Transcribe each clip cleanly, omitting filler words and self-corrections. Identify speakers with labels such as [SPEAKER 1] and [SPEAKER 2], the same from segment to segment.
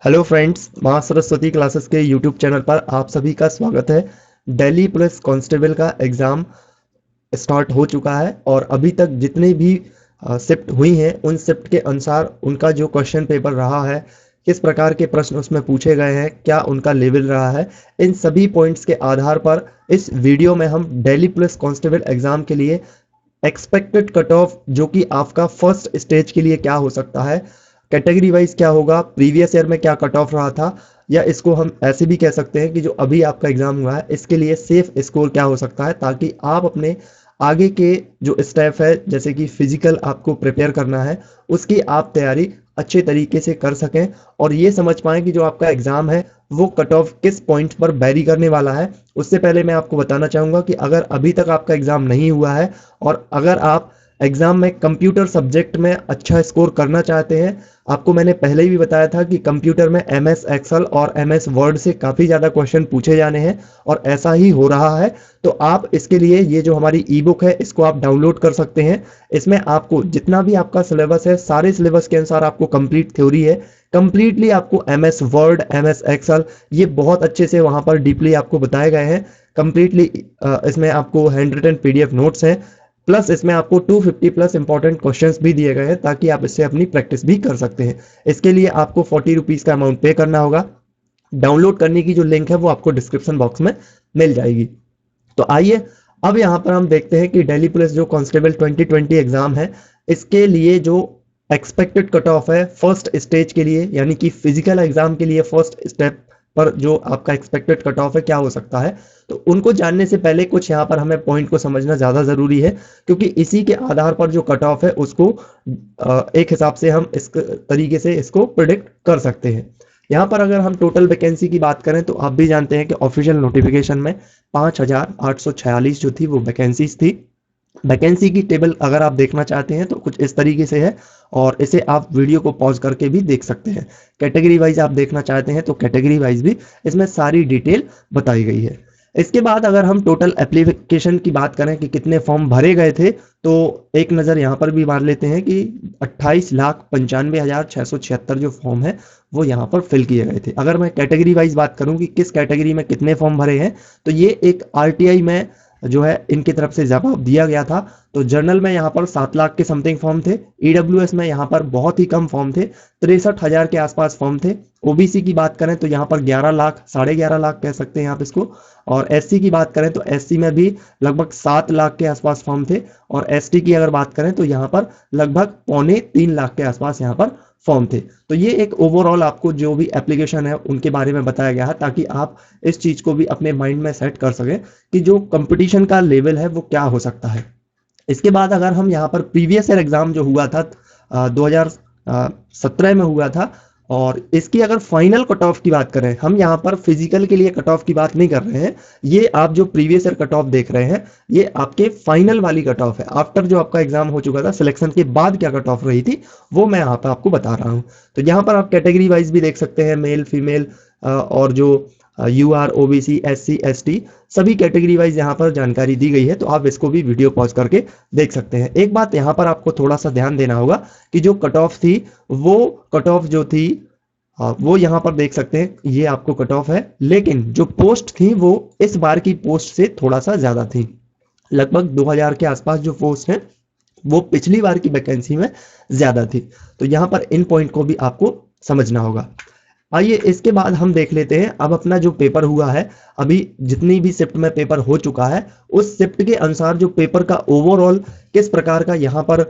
[SPEAKER 1] Hello friends, माँ Saraswati classes के YouTube channel पर आप सभी का स्वागत है। दिल्ली पुलिस कांस्टेबल का एग्ज़ाम स्टार्ट हो चुका है और अभी तक जितनी भी शिफ्ट हुई हैं उन शिफ्ट के अनुसार उनका जो क्वेश्चन पेपर रहा है, किस प्रकार के प्रश्न उसमें पूछे गए हैं, क्या उनका लेवल रहा है, इन सभी पॉइंट्स के आधार पर इस वीडियो में हम दिल्ली पुलिस कांस्टेबल एग्ज़ाम के लिए एक्सपेक्टेड कट ऑफ जो कि आपका फर्स्ट स्टेज के लिए क्या हो सकता है, कैटेगरी वाइज क्या होगा, प्रीवियस ईयर में क्या कट ऑफ रहा था, या इसको हम ऐसे भी कह सकते हैं कि जो अभी आपका एग्जाम हुआ है इसके लिए सेफ स्कोर क्या हो सकता है, ताकि आप अपने आगे के जो स्टेप है जैसे कि फिजिकल आपको प्रिपेयर करना है उसकी आप तैयारी अच्छे तरीके से कर सकें और ये समझ पाएं कि जो आपका एग्जाम है वो कट ऑफ किस पॉइंट पर बैरी करने वाला है। उससे पहले मैं आपको बताना चाहूँगा कि अगर अभी तक आपका एग्जाम नहीं हुआ है और अगर आप एग्जाम में कंप्यूटर सब्जेक्ट में अच्छा स्कोर करना चाहते हैं, आपको मैंने पहले ही भी बताया था कि कंप्यूटर में एमएस एक्सेल और एमएस वर्ड से काफ़ी ज़्यादा क्वेश्चन पूछे जाने हैं और ऐसा ही हो रहा है। तो आप इसके लिए ये जो हमारी ई बुक है इसको आप डाउनलोड कर सकते हैं। इसमें आपको जितना भी आपका सिलेबस है सारे सिलेबस के अनुसार आपको कंप्लीट थ्योरी है, कंप्लीटली आपको एमएस वर्ड एमएस एक्सेल ये बहुत अच्छे से वहाँ पर डीपली आपको बताए गए हैं। कंप्लीटली इसमें आपको हैंड रिटन पीडीएफ नोट्स हैं, प्लस इसमें आपको 250 प्लस इंपॉर्टेंट क्वेश्चंस भी दिए गए हैं ताकि आप इससे अपनी प्रैक्टिस भी कर सकते हैं। इसके लिए आपको 40 रुपीज़ का अमाउंट पे करना होगा। डाउनलोड करने की जो लिंक है वो आपको डिस्क्रिप्शन बॉक्स में मिल जाएगी। तो आइए अब यहाँ पर हम देखते हैं कि दिल्ली पुलिस जो कांस्टेबल 2020 एग्जाम है इसके लिए जो एक्सपेक्टेड कट ऑफ है फर्स्ट स्टेज के लिए, यानी कि फिजिकल एग्जाम के लिए फर्स्ट स्टेप पर जो आपका एक्सपेक्टेड कट ऑफ है क्या हो सकता है। तो उनको जानने से पहले कुछ यहाँ पर हमें पॉइंट को समझना ज़्यादा ज़रूरी है, क्योंकि इसी के आधार पर जो कट ऑफ है उसको एक हिसाब से हम इस तरीके से इसको प्रिडिक्ट कर सकते हैं। यहाँ पर अगर हम टोटल वैकेंसी की बात करें तो आप भी जानते हैं कि ऑफिशियल नोटिफिकेशन में 5,846 जो थी वो वैकेंसीज थी। वैकेंसी की टेबल अगर आप देखना चाहते हैं तो कुछ इस तरीके से है और इसे आप वीडियो को पॉज करके भी देख सकते हैं। कैटेगरी वाइज आप देखना चाहते हैं तो कैटेगरी वाइज भी इसमें सारी डिटेल बताई गई है। इसके बाद अगर हम टोटल एप्लीकेशन की बात करें कि कितने फॉर्म भरे गए थे तो एक नज़र यहाँ पर भी मार लेते हैं कि 28,95,676 जो फॉर्म है वो यहाँ पर फिल किए गए थे। अगर मैं कैटेगरी वाइज बात करूँ कि किस कैटेगरी में कितने फॉर्म भरे हैं तो ये एक आरटीआई में जो है इनकी तरफ से जवाब दिया गया था। तो जर्नल में यहाँ पर 7 लाख के समथिंग फॉर्म थे, ईडब्ल्यूएस में यहाँ पर बहुत ही कम फॉर्म थे, 63,000 के आसपास फॉर्म थे। ओबीसी की बात करें तो यहाँ पर 11 लाख 11.5 लाख कह सकते हैं आप इसको, और एससी की बात करें तो एससी में भी लगभग 7 लाख के आसपास फॉर्म थे, और एसटी की अगर बात करें तो यहाँ पर लगभग 2.25 लाख के आसपास यहाँ पर फॉर्म थे। तो ये एक ओवरऑल आपको जो भी एप्लीकेशन है उनके बारे में बताया गया है ताकि आप इस चीज़ को भी अपने माइंड में सेट कर सकें कि जो कंपटीशन का लेवल है वो क्या हो सकता है। इसके बाद अगर हम यहाँ पर प्रीवियस ईयर एग्जाम जो हुआ था 2017 में हुआ था, और इसकी अगर फाइनल कट ऑफ की बात करें, हम यहाँ पर फिजिकल के लिए कट ऑफ की बात नहीं कर रहे हैं, ये आप जो प्रीवियस ईयर कट ऑफ देख रहे हैं ये आपके फाइनल वाली कट ऑफ है। आफ्टर जो आपका एग्जाम हो चुका था सिलेक्शन के बाद क्या कट ऑफ रही थी वो मैं यहाँ पर आपको बता रहा हूँ। तो यहाँ पर आप कैटेगरी वाइज भी देख सकते हैं, मेल फीमेल और जो यूआर ओबीसी एससी एसटी सभी कैटेगरी वाइज यहाँ पर जानकारी दी गई है। तो आप इसको भी वीडियो पॉज करके देख सकते हैं। एक बात यहाँ पर आपको थोड़ा सा ध्यान देना होगा कि जो कट ऑफ थी वो कट ऑफ जो थी वो यहाँ पर देख सकते हैं, ये आपको कट ऑफ है, लेकिन जो पोस्ट थी वो इस बार की पोस्ट से थोड़ा सा ज़्यादा थी। लगभग 2000 के आसपास जो पोस्ट है वो पिछली बार की वैकेंसी में ज़्यादा थी। तो यहाँ पर इन पॉइंट को भी आपको समझना होगा। आइए इसके बाद हम देख लेते हैं अब अपना जो पेपर हुआ है, अभी जितनी भी शिफ्ट में पेपर हो चुका है उस शिफ्ट के अनुसार जो पेपर का ओवरऑल किस प्रकार का यहाँ पर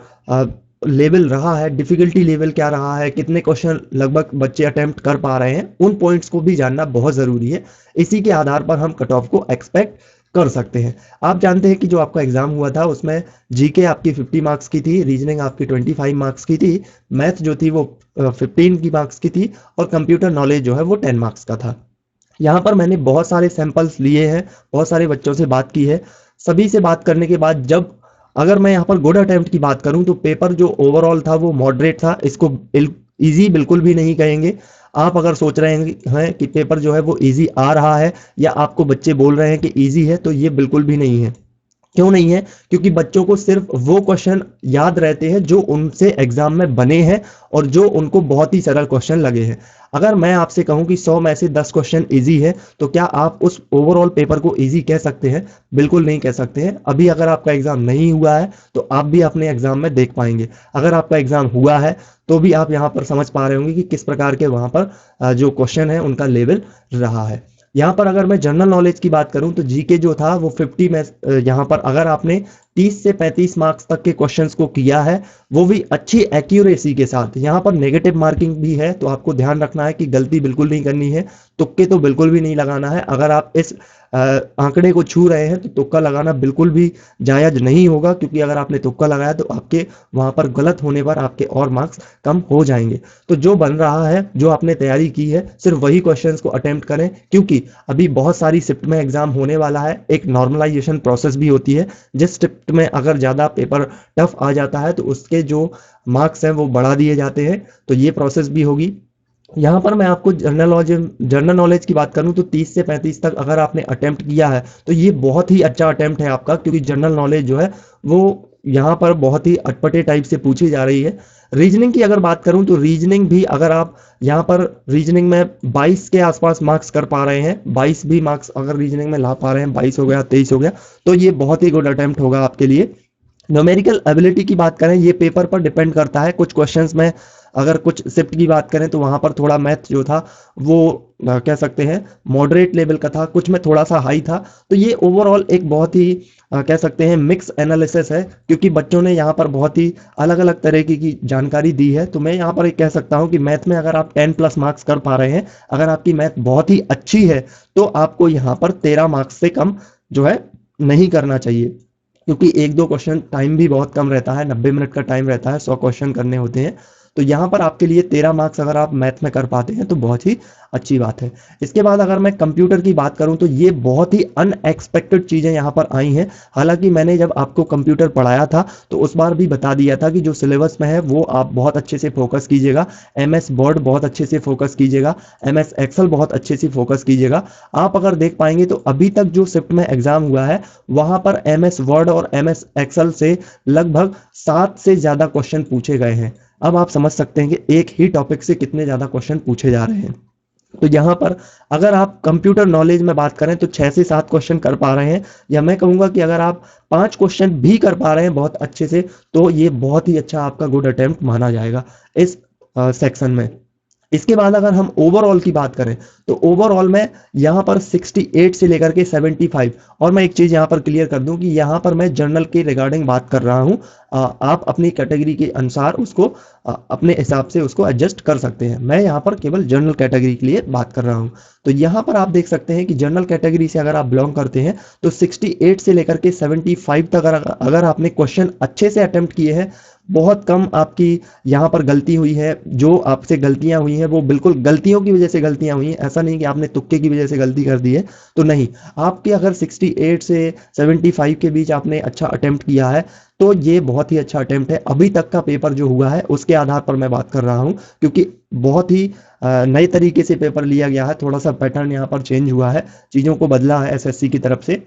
[SPEAKER 1] लेवल रहा है, डिफिकल्टी लेवल क्या रहा है, कितने क्वेश्चन लगभग बच्चे अटेम्प्ट कर पा रहे हैं, उन पॉइंट्स को भी जानना बहुत ज़रूरी है। इसी के आधार पर हम कट ऑफ को एक्सपेक्ट कर सकते हैं। आप जानते हैं कि जो आपका एग्जाम हुआ था उसमें जीके आपकी 50 मार्क्स की थी, रीजनिंग आपकी 25 मार्क्स की थी, मैथ जो थी वो 15 की मार्क्स की थी, और कंप्यूटर नॉलेज जो है वो 10 मार्क्स का था। यहाँ पर मैंने बहुत सारे सैंपल्स लिए हैं, बहुत सारे बच्चों से बात की है। सभी से बात करने के बाद जब अगर मैं यहाँ पर गुड अटेम्प्ट की बात करूँ तो पेपर जो ओवरऑल था वो मॉडरेट था, इसको ईजी बिल्कुल भी नहीं कहेंगे। आप अगर सोच रहे हैं कि पेपर जो है वो ईजी आ रहा है या आपको बच्चे बोल रहे हैं कि ईजी है, तो ये बिल्कुल भी नहीं है। क्यों नहीं है? क्योंकि बच्चों को सिर्फ वो क्वेश्चन याद रहते हैं जो उनसे एग्जाम में बने हैं और जो उनको बहुत ही सरल क्वेश्चन लगे हैं। अगर मैं आपसे कहूं कि 100 में से 10 क्वेश्चन इजी है, तो क्या आप उस ओवरऑल पेपर को इजी कह सकते हैं? बिल्कुल नहीं कह सकते हैं। अभी अगर आपका एग्जाम नहीं हुआ है तो आप भी अपने एग्जाम में देख पाएंगे। अगर आपका एग्जाम हुआ है तो भी आप यहाँ पर समझ पा रहे होंगे कि किस प्रकार के वहां पर जो क्वेश्चन है उनका लेवल रहा है। यहाँ पर अगर मैं जनरल नॉलेज की बात करूं तो जीके जो था वो 50 में यहाँ पर अगर आपने 30 से 35 मार्क्स तक के क्वेश्चंस को किया है, वो भी अच्छी एक्यूरेसी के साथ। यहाँ पर नेगेटिव मार्किंग भी है, तो आपको ध्यान रखना है कि गलती बिल्कुल नहीं करनी है, तुक्के तो बिल्कुल भी नहीं लगाना है। अगर आप इस आंकड़े को छू रहे हैं तो तुक्का लगाना बिल्कुल भी जायज नहीं होगा, क्योंकि अगर आपने तुक्का लगाया तो आपके वहां पर गलत होने पर आपके और मार्क्स कम हो जाएंगे। तो जो बन रहा है, जो आपने तैयारी की है, सिर्फ वही क्वेश्चंस को अटेम्प्ट करें, क्योंकि अभी बहुत सारी शिफ्ट में एग्जाम होने वाला है। एक नॉर्मलाइजेशन प्रोसेस भी होती है, जिस शिफ्ट में अगर ज़्यादा पेपर टफ आ जाता है तो उसके जो मार्क्स हैं वो बढ़ा दिए जाते हैं। तो ये प्रोसेस भी होगी। यहाँ पर मैं आपको जनरल नॉलेज की बात करूं तो 30 से 35 तक अगर आपने अटेम्प्ट किया है तो ये बहुत ही अच्छा अटेम्प्ट है आपका, क्योंकि जनरल नॉलेज जो है वो यहाँ पर बहुत ही अटपटे टाइप से पूछी जा रही है। रीजनिंग की अगर बात करूं तो रीजनिंग भी अगर आप यहाँ पर रीजनिंग में 22 के आसपास मार्क्स कर पा रहे हैं, 22 भी मार्क्स अगर रीजनिंग में ला पा रहे हैं, 22 हो गया, 23 हो गया, तो ये बहुत ही गुड अटेम्प्ट होगा आपके लिए। न्यूमेरिकल एबिलिटी की बात करें, ये पेपर पर डिपेंड करता है। कुछ क्वेश्चंस में अगर कुछ शिफ्ट की बात करें तो वहां पर थोड़ा मैथ जो था वो कह सकते हैं मॉडरेट लेवल का था, कुछ में थोड़ा सा हाई था। तो ये ओवरऑल एक बहुत ही कह सकते हैं मिक्स एनालिसिस है, क्योंकि बच्चों ने यहाँ पर बहुत ही अलग अलग तरह की जानकारी दी है। तो मैं यहाँ पर एक कह सकता हूँ कि मैथ में अगर आप 10 प्लस मार्क्स कर पा रहे हैं, अगर आपकी मैथ बहुत ही अच्छी है, तो आपको यहाँ पर 13 मार्क्स से कम जो है नहीं करना चाहिए, क्योंकि एक दो क्वेश्चन टाइम भी बहुत कम रहता है, 90 मिनट का टाइम रहता है, 100 क्वेश्चन करने होते हैं। तो यहाँ पर आपके लिए 13 मार्क्स अगर आप मैथ में कर पाते हैं तो बहुत ही अच्छी बात है। इसके बाद अगर मैं कंप्यूटर की बात करूं तो ये बहुत ही अनएक्सपेक्टेड चीज़ें यहाँ पर आई हैं। हालांकि मैंने जब आपको कंप्यूटर पढ़ाया था तो उस बार भी बता दिया था कि जो सिलेबस में है वो आप बहुत अच्छे से फोकस कीजिएगा, MS वर्ड बहुत अच्छे से फोकस कीजिएगा, MS एक्सेल बहुत अच्छे से फोकस कीजिएगा। आप अगर देख पाएंगे तो अभी तक जो शिफ्ट में एग्जाम हुआ है वहां पर MS वर्ड और MS एक्सेल से लगभग 7 से ज़्यादा क्वेश्चन पूछे गए हैं। अब आप समझ सकते हैं कि एक ही टॉपिक से कितने ज़्यादा क्वेश्चन पूछे जा रहे हैं। तो यहाँ पर अगर आप कंप्यूटर नॉलेज में बात करें तो 6 से 7 क्वेश्चन कर पा रहे हैं, या मैं कहूँगा कि अगर आप 5 क्वेश्चन भी कर पा रहे हैं बहुत अच्छे से, तो ये बहुत ही अच्छा आपका गुड अटेम्प्ट माना जाएगा इस सेक्शन में। इसके बाद अगर हम ओवरऑल की बात करें तो ओवरऑल में यहाँ पर 68 से लेकर के 75। और मैं एक चीज़ यहाँ पर क्लियर कर दूं कि यहाँ पर मैं जर्नल के रिगार्डिंग बात कर रहा हूँ। आप अपनी कैटेगरी के अनुसार उसको अपने हिसाब से उसको एडजस्ट कर सकते हैं। मैं यहाँ पर केवल जनरल कैटेगरी के लिए बात कर रहा हूँ। तो यहाँ पर आप देख सकते हैं कि जनरल कैटेगरी से अगर आप बिलोंग करते हैं तो 68 से लेकर के 75 तक अगर आपने क्वेश्चन अच्छे से अटेम्प्ट किए हैं, बहुत कम आपकी यहाँ पर गलती हुई है। जो आपसे गलतियां हुई हैं वो बिल्कुल गलतियों की वजह से गलतियां हुई हैं, ऐसा नहीं कि आपने तुक्के की वजह से गलती कर दी है। तो नहीं, आपके अगर 68 से 75 के बीच आपने अच्छा अटेम्प्ट किया है तो ये बहुत ही अच्छा अटेम्प्ट है। अभी तक का पेपर जो हुआ है उसके आधार पर मैं बात कर रहा हूँ, क्योंकि बहुत ही नए तरीके से पेपर लिया गया है, थोड़ा सा पैटर्न यहाँ पर चेंज हुआ है, चीज़ों को बदला है SSC की तरफ से।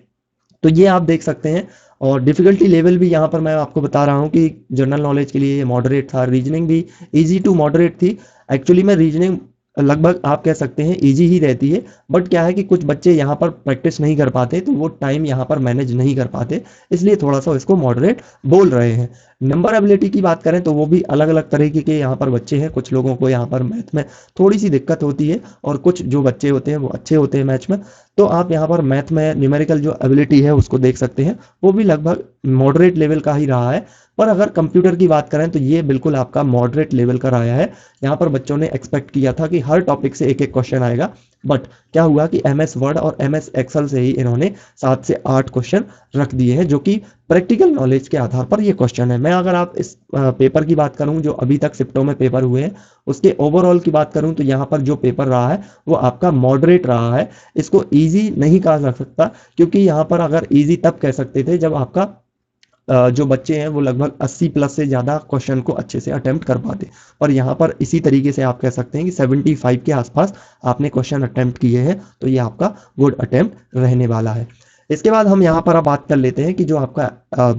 [SPEAKER 1] तो ये आप देख सकते हैं। और डिफिकल्टी लेवल भी यहाँ पर मैं आपको बता रहा हूँ कि जनरल नॉलेज के लिए ये मॉडरेट था, रीजनिंग भी इजी टू मॉडरेट थी। एक्चुअली में रीजनिंग लगभग आप कह सकते हैं इजी ही रहती है, बट क्या है कि कुछ बच्चे यहाँ पर प्रैक्टिस नहीं कर पाते तो वो टाइम यहाँ पर मैनेज नहीं कर पाते, इसलिए थोड़ा सा इसको मॉडरेट बोल रहे हैं। नंबर एबिलिटी की बात करें तो वो भी अलग अलग तरीके के यहाँ पर बच्चे हैं। कुछ लोगों को यहाँ पर मैथ में थोड़ी सी दिक्कत होती है और कुछ जो बच्चे होते हैं वो अच्छे होते हैं मैथ में। तो आप यहाँ पर मैथ में न्यूमेरिकल जो एबिलिटी है उसको देख सकते हैं, वो भी लगभग मॉडरेट लेवल का ही रहा है। पर अगर कंप्यूटर की बात करें तो ये बिल्कुल आपका मॉडरेट लेवल का रहा है। यहाँ पर बच्चों ने एक्सपेक्ट किया था कि हर टॉपिक से एक एक क्वेश्चन आएगा, बट क्या हुआ कि MS वर्ड और MS एक्सेल से ही इन्होंने 7 से 8 क्वेश्चन रख दिए हैं, जो कि प्रैक्टिकल नॉलेज के आधार पर ये क्वेश्चन है। मैं अगर आप इस पेपर की बात करूं जो अभी तक शिफ्टों में पेपर हुए हैं उसके ओवरऑल की बात करूं तो यहाँ पर जो पेपर रहा है वो आपका मॉडरेट रहा है। इसको ईजी नहीं कहा जा सकता, क्योंकि यहाँ पर अगर ईजी तब कह सकते थे जब आपका जो बच्चे हैं वो लगभग 80 प्लस से ज़्यादा क्वेश्चन को अच्छे से अटेम्प्ट कर पाते। और यहाँ पर इसी तरीके से आप कह सकते हैं कि 75 के आसपास आपने क्वेश्चन अटेम्प्ट किए हैं, तो ये आपका गुड अटेम्प्ट रहने वाला है। इसके बाद हम यहाँ पर अब बात कर लेते हैं कि जो आपका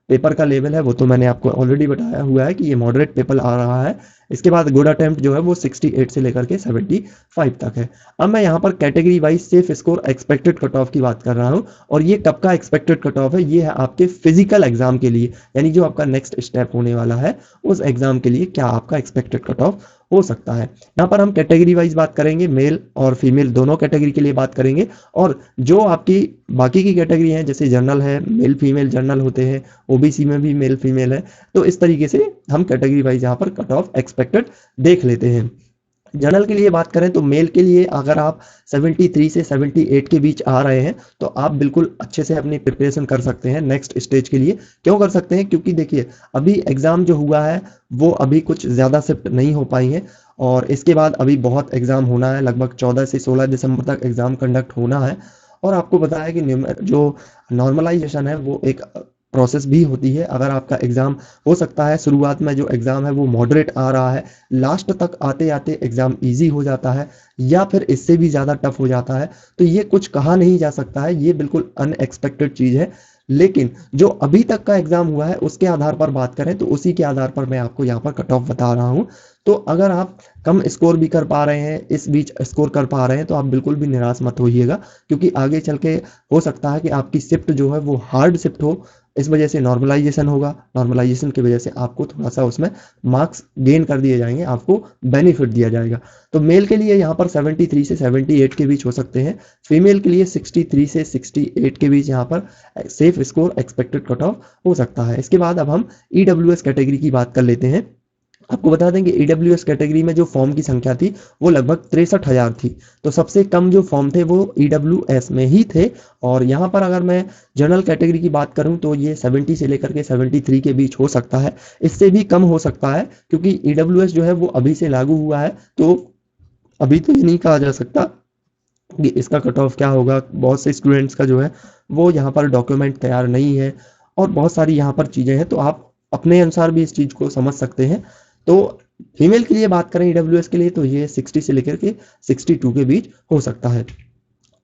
[SPEAKER 1] पेपर का लेवल है वो तो मैंने आपको ऑलरेडी बताया हुआ है कि ये मॉडरेट पेपर आ रहा है। इसके बाद गुड अटेम्प्ट जो है वो 68 से लेकर के 75 तक है। अब मैं यहाँ पर category wise safe score expected cut off की बात कर रहा हूँ, और ये कब का एक्सपेक्टेड कट ऑफ है, ये है आपके फिजिकल एग्जाम के लिए, यानी जो आपका नेक्स्ट स्टेप होने वाला है उस एग्जाम के लिए क्या आपका एक्सपेक्टेड कट ऑफ हो सकता है। यहाँ पर हम कैटेगरी वाइज बात करेंगे, मेल और फीमेल दोनों कैटेगरी के लिए बात करेंगे, और जो आपकी बाकी की कैटेगरी हैं जैसे जनरल है, मेल फीमेल जनरल होते हैं, ओबीसी में भी मेल फीमेल है, तो इस तरीके से हम कैटेगरी वाइज यहाँ पर कट ऑफ एक्सपेक्टेड देख लेते हैं। जनरल के लिए बात करें तो मेल के लिए अगर आप 73 से 78 के बीच आ रहे हैं तो आप बिल्कुल अच्छे से अपनी प्रिपरेशन कर सकते हैं नेक्स्ट स्टेज के लिए। क्यों कर सकते हैं, क्योंकि देखिए अभी एग्ज़ाम जो हुआ है वो अभी कुछ ज़्यादा शिफ्ट नहीं हो पाई है, और इसके बाद अभी बहुत एग्ज़ाम होना है, लगभग 14 से 16 दिसंबर तक एग्ज़ाम कंडक्ट होना है। और आपको बताया है कि जो नॉर्मलाइजेशन है वो एक प्रोसेस भी होती है। अगर आपका एग्ज़ाम हो सकता है शुरुआत में जो एग्ज़ाम है वो मॉडरेट आ रहा है, लास्ट तक आते आते एग्ज़ाम इजी हो जाता है, या फिर इससे भी ज़्यादा टफ हो जाता है, तो ये कुछ कहा नहीं जा सकता है, ये बिल्कुल अनएक्सपेक्टेड चीज़ है। लेकिन जो अभी तक का एग्ज़ाम हुआ है उसके आधार पर बात करें तो उसी के आधार पर मैं आपको यहाँ पर कट ऑफ बता रहा हूँ। तो अगर आप कम स्कोर भी कर पा रहे हैं, इस बीच स्कोर कर पा रहे हैं, तो आप बिल्कुल भी निराश मत होइएगा, क्योंकि आगे चल के हो सकता है कि आपकी शिफ्ट जो है वो हार्ड शिफ्ट हो, इस वजह से नॉर्मलाइजेशन होगा, नॉर्मलाइजेशन की वजह से आपको थोड़ा सा उसमें मार्क्स गेन कर दिए जाएंगे, आपको बेनिफिट दिया जाएगा। तो मेल के लिए यहाँ पर 73 से 78 के बीच हो सकते हैं, फीमेल के लिए 63 से 68 के बीच यहाँ पर safe score expected cut off हो सकता है। इसके बाद अब हम ईडब्ल्यूएस कैटेगरी की बात कर लेते हैं। आपको बता दें कि ईडब्ल्यूएस कैटेगरी में जो फॉर्म की संख्या थी वो लगभग 63,000 थी, तो सबसे कम जो फॉर्म थे वो ईडब्ल्यूएस में ही थे। और यहाँ पर अगर मैं जनरल कैटेगरी की बात करूँ तो ये 70 से लेकर के 73 के बीच हो सकता है, इससे भी कम हो सकता है, क्योंकि ईडब्ल्यूएस जो है वो अभी से लागू हुआ है, तो अभी तो ये नहीं कहा जा सकता कि इसका कट ऑफ क्या होगा। बहुत से स्टूडेंट्स का जो है वो यहाँ पर डॉक्यूमेंट तैयार नहीं है, और बहुत सारी यहाँ पर चीज़ें हैं, तो आप अपने अनुसार भी इस चीज़ को समझ सकते हैं। तो फीमेल के लिए बात करें ईडब्ल्यूएस के लिए तो ये 60 से लेकर के 62 के बीच हो सकता है।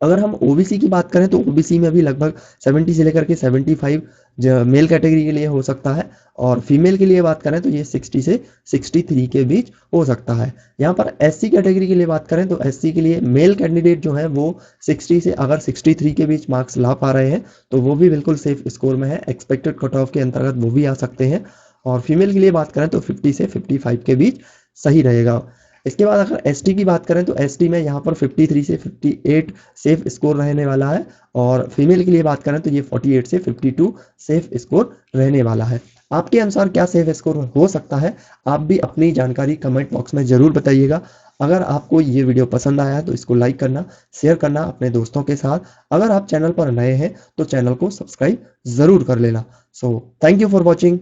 [SPEAKER 1] अगर हम ओबीसी की बात करें तो ओबीसी में भी लगभग 70 से लेकर के 75 मेल कैटेगरी के लिए हो सकता है, और फीमेल के लिए बात करें तो ये 60 से 63 के बीच हो सकता है। यहाँ पर एससी कैटेगरी के लिए बात करें तो एससी के लिए मेल कैंडिडेट जो है वो 60 से अगर 63 के बीच मार्क्स ला पा रहे हैं तो वो भी बिल्कुल सेफ स्कोर में है, एक्सपेक्टेड कट ऑफ के अंतर्गत वो भी आ सकते हैं। और फीमेल के लिए बात करें तो 50 से 55 के बीच सही रहेगा। इसके बाद अगर एसटी की बात करें तो एसटी में यहाँ पर 53 से 58 सेफ स्कोर रहने वाला है, और फीमेल के लिए बात करें तो ये 48 से 52 सेफ स्कोर रहने वाला है। आपके अनुसार क्या सेफ स्कोर हो सकता है, आप भी अपनी जानकारी कमेंट बॉक्स में ज़रूर बताइएगा। अगर आपको ये वीडियो पसंद आया है तो इसको लाइक करना, शेयर करना अपने दोस्तों के साथ। अगर आप चैनल पर नए हैं तो चैनल को सब्सक्राइब ज़रूर कर लेना। So thank you for watching.